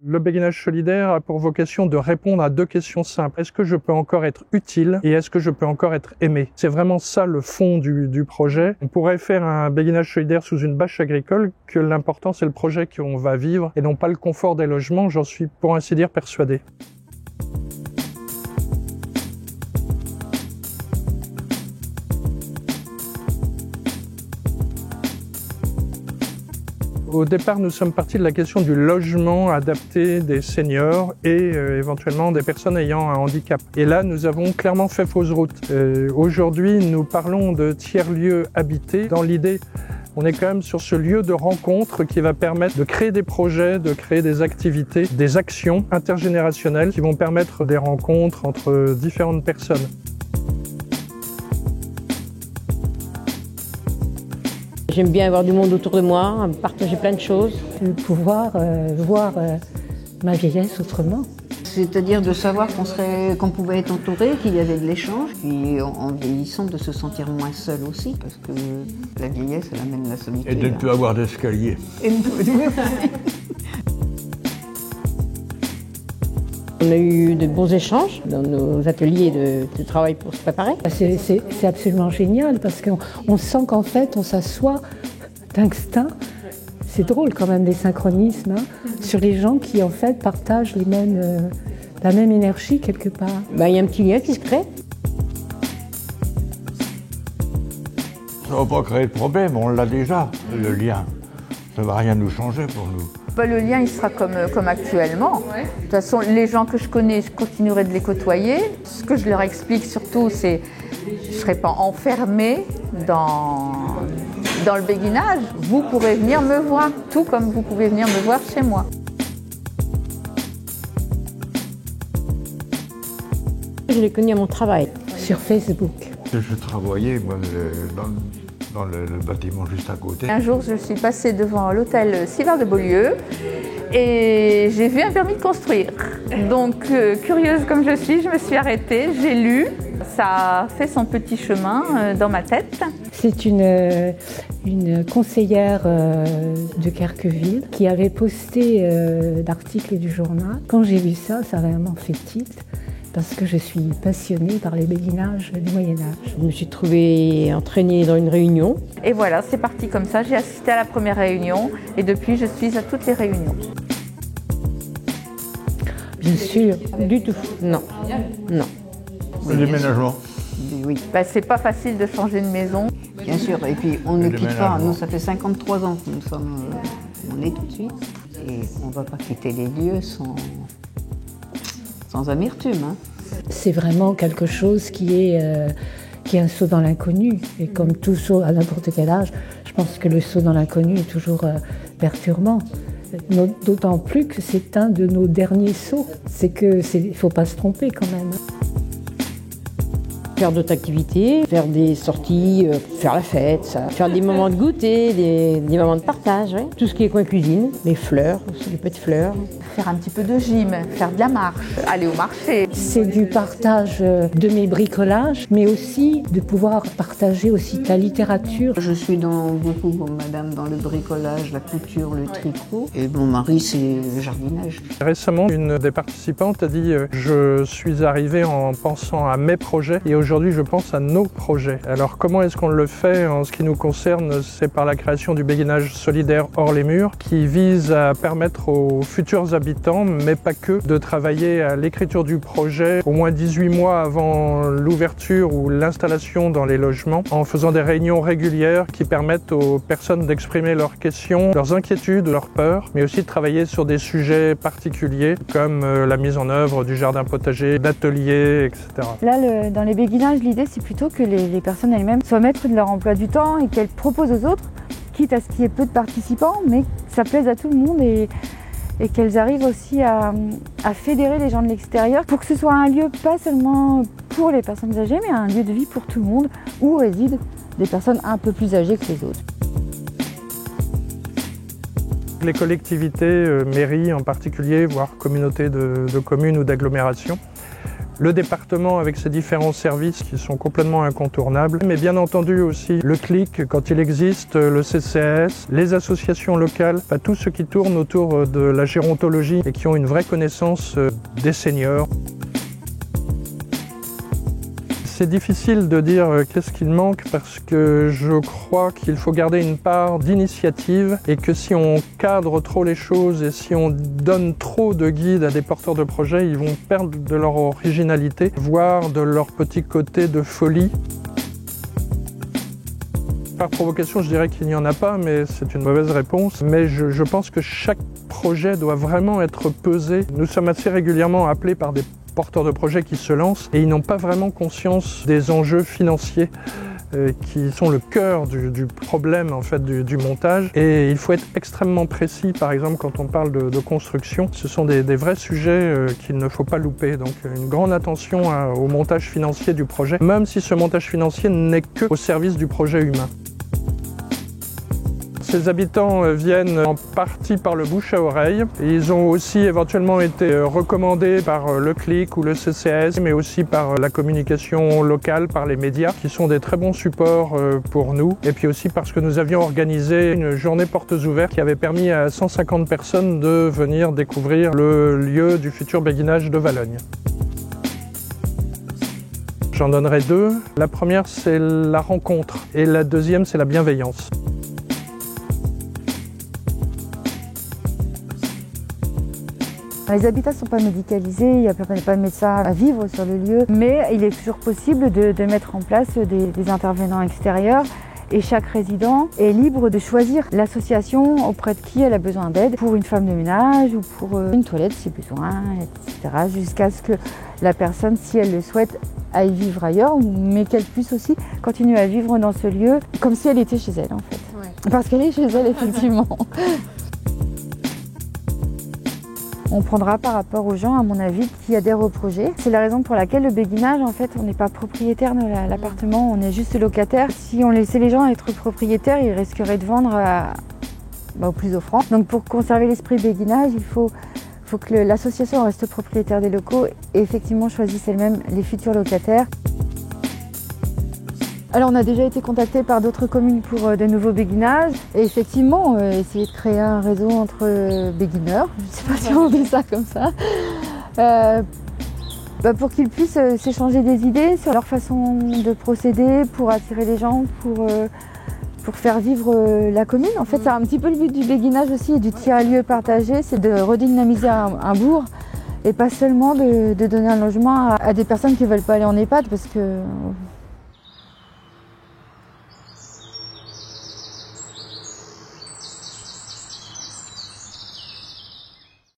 Le béguinage solidaire a pour vocation de répondre à deux questions simples. Est-ce que je peux encore être utile et est-ce que je peux encore être aimé? C'est vraiment ça le fond du projet. On pourrait faire un béguinage solidaire sous une bâche agricole, que l'important c'est le projet qu'on va vivre et non pas le confort des logements, j'en suis pour ainsi dire persuadé. Au départ, nous sommes partis de la question du logement adapté des seniors et éventuellement des personnes ayant un handicap. Et là, nous avons clairement fait fausse route. Aujourd'hui, nous parlons de tiers-lieux habités. Dans l'idée, on est quand même sur ce lieu de rencontre qui va permettre de créer des projets, de créer des activités, des actions intergénérationnelles qui vont permettre des rencontres entre différentes personnes. J'aime bien avoir du monde autour de moi, partager plein de choses. De pouvoir voir ma vieillesse autrement. C'est-à-dire de savoir qu'on pouvait être entouré, qu'il y avait de l'échange, puis en vieillissant de se sentir moins seul aussi, parce que la vieillesse, elle amène la solitude. Et de ne plus avoir d'escalier. On a eu de bons échanges dans nos ateliers de travail pour se préparer. C'est absolument génial parce qu'on sent qu'en fait on s'assoit d'instinct. C'est drôle quand même des synchronismes sur les gens qui en fait partagent la même énergie quelque part. Il y a un petit lien qui se crée. Ça ne va pas créer de problème, on l'a déjà, le lien. Ça ne va rien nous changer pour nous. Le lien, il sera comme actuellement. De toute façon, les gens que je connais, je continuerai de les côtoyer. Ce que je leur explique surtout, c'est que je ne serai pas enfermée dans le béguinage. Vous pourrez venir me voir, tout comme vous pouvez venir me voir chez moi. Je l'ai connu à mon travail. Sur Facebook. Je travaillais moi, dans le bâtiment juste à côté. Un jour, je suis passée devant l'hôtel Sivard de Beaulieu et j'ai vu un permis de construire. Donc, curieuse comme je suis, je me suis arrêtée, j'ai lu. Ça a fait son petit chemin dans ma tête. C'est une conseillère de Querqueville qui avait posté l'article du journal. Quand j'ai vu ça, ça a vraiment fait tilt. Parce que je suis passionnée par les béguinages du Moyen-Âge. Je me suis trouvée entraînée dans une réunion. Et voilà, c'est parti comme ça. J'ai assisté à la première réunion et depuis, je suis à toutes les réunions. Bien sûr. Du tout. Non. Non. Le déménagement. Oui. C'est pas facile de changer de maison. Bien sûr, et puis on ne quitte pas. Nous, ça fait 53 ans que nous sommes nés tout de suite. Et on ne va pas quitter les lieux sans amertume. C'est vraiment quelque chose qui est un saut dans l'inconnu. Et comme tout saut à n'importe quel âge, je pense que le saut dans l'inconnu est toujours perturbant. D'autant plus que c'est un de nos derniers sauts. Il ne faut pas se tromper quand même. Faire d'autres activités, faire des sorties, faire la fête, faire des moments de goûter, des moments de partage. Ouais. Tout ce qui est coin cuisine, les fleurs, les petites fleurs. Faire un petit peu de gym, faire de la marche, aller au marché. C'est du partage de mes bricolages, mais aussi de pouvoir partager aussi de la littérature. Je suis beaucoup comme madame dans le bricolage, la couture, le tricot. Et mon mari, c'est le jardinage. Récemment, une des participantes a dit « Je suis arrivée en pensant à mes projets et aujourd'hui je pense à nos projets ». Alors comment est-ce qu'on le fait? En ce qui nous concerne, c'est par la création du béguinage solidaire hors les murs qui vise à permettre aux futurs habitants, mais pas que, de travailler à l'écriture du projet au moins 18 mois avant l'ouverture ou l'installation dans les logements, en faisant des réunions régulières qui permettent aux personnes d'exprimer leurs questions, leurs inquiétudes, leurs peurs, mais aussi de travailler sur des sujets particuliers comme la mise en œuvre du jardin potager, d'ateliers, etc. Là, dans les béguinages, l'idée c'est plutôt que les personnes elles-mêmes soient maîtres de leur emploi du temps et qu'elles proposent aux autres, quitte à ce qu'il y ait peu de participants, mais que ça plaise à tout le monde et qu'elles arrivent aussi à fédérer les gens de l'extérieur pour que ce soit un lieu pas seulement pour les personnes âgées, mais un lieu de vie pour tout le monde où résident des personnes un peu plus âgées que les autres. Les collectivités, mairies en particulier, voire communautés de communes ou d'agglomérations, le département avec ses différents services qui sont complètement incontournables, mais bien entendu aussi le CLIC quand il existe, le CCAS, les associations locales, enfin, tout ce qui tourne autour de la gérontologie et qui ont une vraie connaissance des seniors. C'est difficile de dire qu'est-ce qu'il manque parce que je crois qu'il faut garder une part d'initiative et que si on cadre trop les choses et si on donne trop de guides à des porteurs de projets, ils vont perdre de leur originalité, voire de leur petit côté de folie. Par provocation, je dirais qu'il n'y en a pas, mais c'est une mauvaise réponse. Mais je pense que chaque projet doit vraiment être pesé. Nous sommes assez régulièrement appelés par des porteurs de projets qui se lancent et ils n'ont pas vraiment conscience des enjeux financiers qui sont le cœur du problème en fait, du montage. Et il faut être extrêmement précis, par exemple, quand on parle de construction. Ce sont des vrais sujets qu'il ne faut pas louper. Donc une grande attention au montage financier du projet, même si ce montage financier n'est que au service du projet humain. Ces habitants viennent en partie par le bouche à oreille. Ils ont aussi éventuellement été recommandés par le CLIC ou le CCAS, mais aussi par la communication locale, par les médias, qui sont des très bons supports pour nous. Et puis aussi parce que nous avions organisé une journée portes ouvertes qui avait permis à 150 personnes de venir découvrir le lieu du futur béguinage de Valognes. J'en donnerai deux. La première, c'est la rencontre et la deuxième, c'est la bienveillance. Les habitats ne sont pas médicalisés, il n'y a pas de médecin à vivre sur le lieu, mais il est toujours possible de mettre en place des intervenants extérieurs et chaque résident est libre de choisir l'association auprès de qui elle a besoin d'aide pour une femme de ménage ou pour une toilette si besoin, etc. Jusqu'à ce que la personne, si elle le souhaite, aille vivre ailleurs, mais qu'elle puisse aussi continuer à vivre dans ce lieu comme si elle était chez elle en fait. Ouais. Parce qu'elle est chez elle effectivement. On prendra par rapport aux gens, à mon avis, qui adhèrent au projet. C'est la raison pour laquelle le béguinage, en fait, on n'est pas propriétaire de l'appartement, on est juste locataire. Si on laissait les gens être propriétaires, ils risqueraient de vendre au plus offrant. Donc pour conserver l'esprit béguinage, il faut que l'association reste propriétaire des locaux et effectivement choisisse elle-même les futurs locataires. Alors on a déjà été contacté par d'autres communes pour de nouveaux béguinages et effectivement essayer de créer un réseau entre béguineurs, je ne sais pas si on dit ça comme ça, pour qu'ils puissent s'échanger des idées sur leur façon de procéder pour attirer les gens, pour faire vivre la commune. En fait c'est un petit peu le but du béguinage aussi et du tiers-lieu partagé, c'est de redynamiser un bourg et pas seulement de donner un logement à des personnes qui ne veulent pas aller en EHPAD parce que